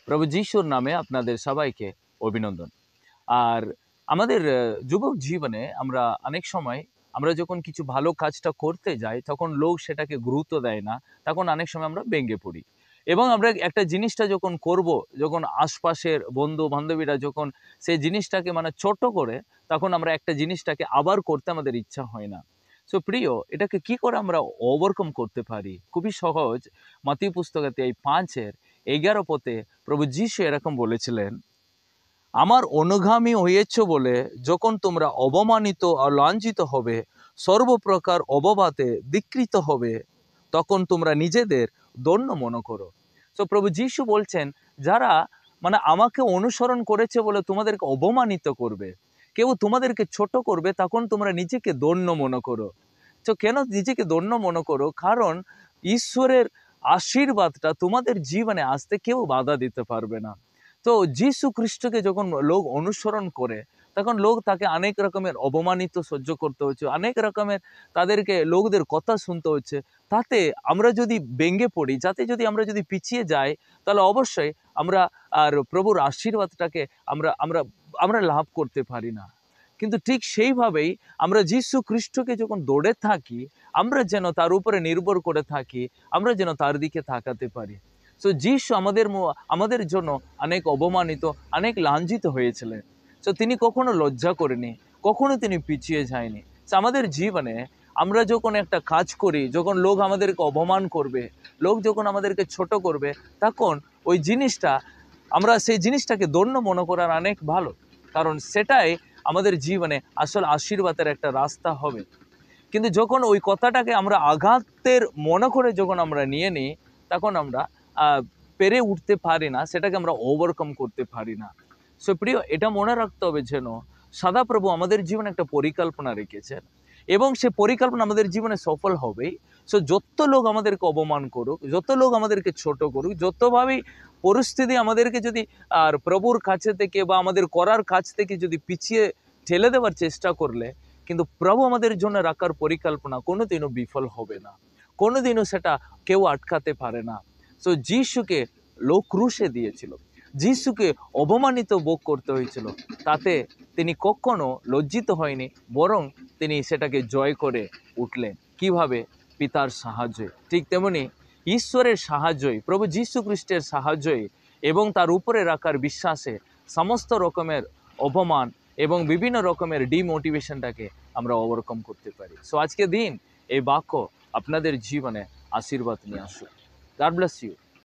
প্রভু যিশুর নামে আপনাদের সবাইকে অভিনন্দন। আর আমাদের যুবক জীবনে আমরা অনেক সময় আমরা যখন কিছু ভালো কাজটা করতে যাই তখন লোক সেটাকে গুরুত্ব দেয় না, তখন অনেক সময় আমরা ভেঙে পড়ি। এবং আমরা একটা জিনিসটা যখন করব, যখন আশপাশের বন্ধু বান্ধবীরা যখন সেই জিনিসটাকে মানে ছোট করে, তখন আমরা একটা জিনিসটাকে আবার করতে আমাদের ইচ্ছা হয় না। সো প্রিয়, এটাকে কি করে আমরা ওভারকাম করতে পারি? খুবই সহজ। মাত্তীয় পুস্তকেতে এই 5:11 পথে প্রভু যীশু এরকম বলেছিলেন, আমার অনুগামী হয়েছ বলে যখন তোমরা অবমানিত আর লাঞ্ছিত হবে, সর্বপ্রকার অববাদে ধিক্কৃত হবে, তখন তোমরা নিজেদের ধন্য মনে করো। তো প্রভু যীশু বলছেন, যারা মানে আমাকে অনুসরণ করেছে বলে তোমাদেরকে অবমানিত করবে, কেউ তোমাদেরকে ছোট করবে, তখন তোমরা নিজেকে ধন্য মনে করো। তো কেন নিজেকে ধন্য মনে করো? কারণ ঈশ্বরের আশীর্বাদটা তোমাদের জীবনে আসতে কেউ বাধা দিতে পারবে না। তো যীশু খ্রিস্টকে যখন লোক অনুসরণ করে, তখন লোক তাকে অনেক রকমের অপমানিত সহ্য করতে হচ্ছে, অনেক রকমের তাদেরকে লোকদের কথা শুনতে হচ্ছে। তাতে আমরা যদি ভেঙে পড়ি, যদি আমরা পিছিয়ে যাই, তাহলে অবশ্যই আমরা আর প্রভুর আশীর্বাদটাকে আমরা আমরা আমরা লাভ করতে পারি না। কিন্তু ঠিক সেইভাবেই আমরা যীশু খ্রিস্টকে যখন দৌড়ে থাকি, আমরা যেন তার উপরে নির্ভর করে থাকি, আমরা যেন তার দিকে তাকাতে পারি। তো যীশু আমাদের জন্য অনেক অবমানিত, অনেক লাঞ্ছিত হয়েছিলেন। তো তিনি কখনো লজ্জা করেনি, কখনো তিনি পিছিয়ে যায়নি। তো আমাদের জীবনে আমরা যখন একটা কাজ করি, যখন লোক আমাদেরকে অপমান করবে, লোক যখন আমাদেরকে ছোট করবে, তখন ওই জিনিসটা আমরা সেই জিনিসটাকে ধন্য মনে করার অনেক ভালো। কারণ সেটাই আমাদের জীবনে আসল আশীর্বাদের একটা রাস্তা হবে। কিন্তু যখন ওই কথাটাকে আমরা আঘাতের মনে করে যখন আমরা নিয়ে নিই, তখন আমরা পেরে উঠতে পারি না, সেটাকে আমরা ওভারকাম করতে পারি না। সো প্রিয়, এটা মনে রাখতে হবে যেন সদাপ্রভু আমাদের জীবনে একটা পরিকল্পনা রেখেছেন এবং সে পরিকল্পনা আমাদের জীবনে সফল হবেই। সো যত লোক আমাদেরকে অপমান করুক, যত লোক আমাদেরকে ছোট করুক, যতভাবেই পরিস্থিতি আমাদেরকে যদি আর প্রভুর কাছে থেকে বা আমাদের করার কাছ থেকে যদি পিছিয়ে ঠেলে দেওয়ার চেষ্টা করলে, কিন্তু প্রভু আমাদের জন্য রাখার পরিকল্পনা কোনোদিনও বিফল হবে না, কোনোদিনও সেটা কেউ আটকাতে পারে না। তো যিশুকে লোক ক্রুশে দিয়েছিল, যিশুকে অপমানিত ভোগ করতে হয়েছিল, তাতে তিনি কখনো লজ্জিত হয়নি, বরং তিনি সেটাকে জয় করে উঠলেন। কিভাবে? পিতার সাহায্যে। ঠিক তেমনি ঈশ্বরের সাহায্যই, প্রভু যীশু খ্রিস্টের সাহায্যই এবং তার উপরে রাখার বিশ্বাসে সমস্ত রকমের অপমান এবং বিভিন্ন রকমের ডিমোটিভেশনটাকে আমরা ওভারকাম করতে পারি। সো আজকে দিন এই বাক্য আপনাদের জীবনে আশীর্বাদ নিয়ে আসুক। God bless you.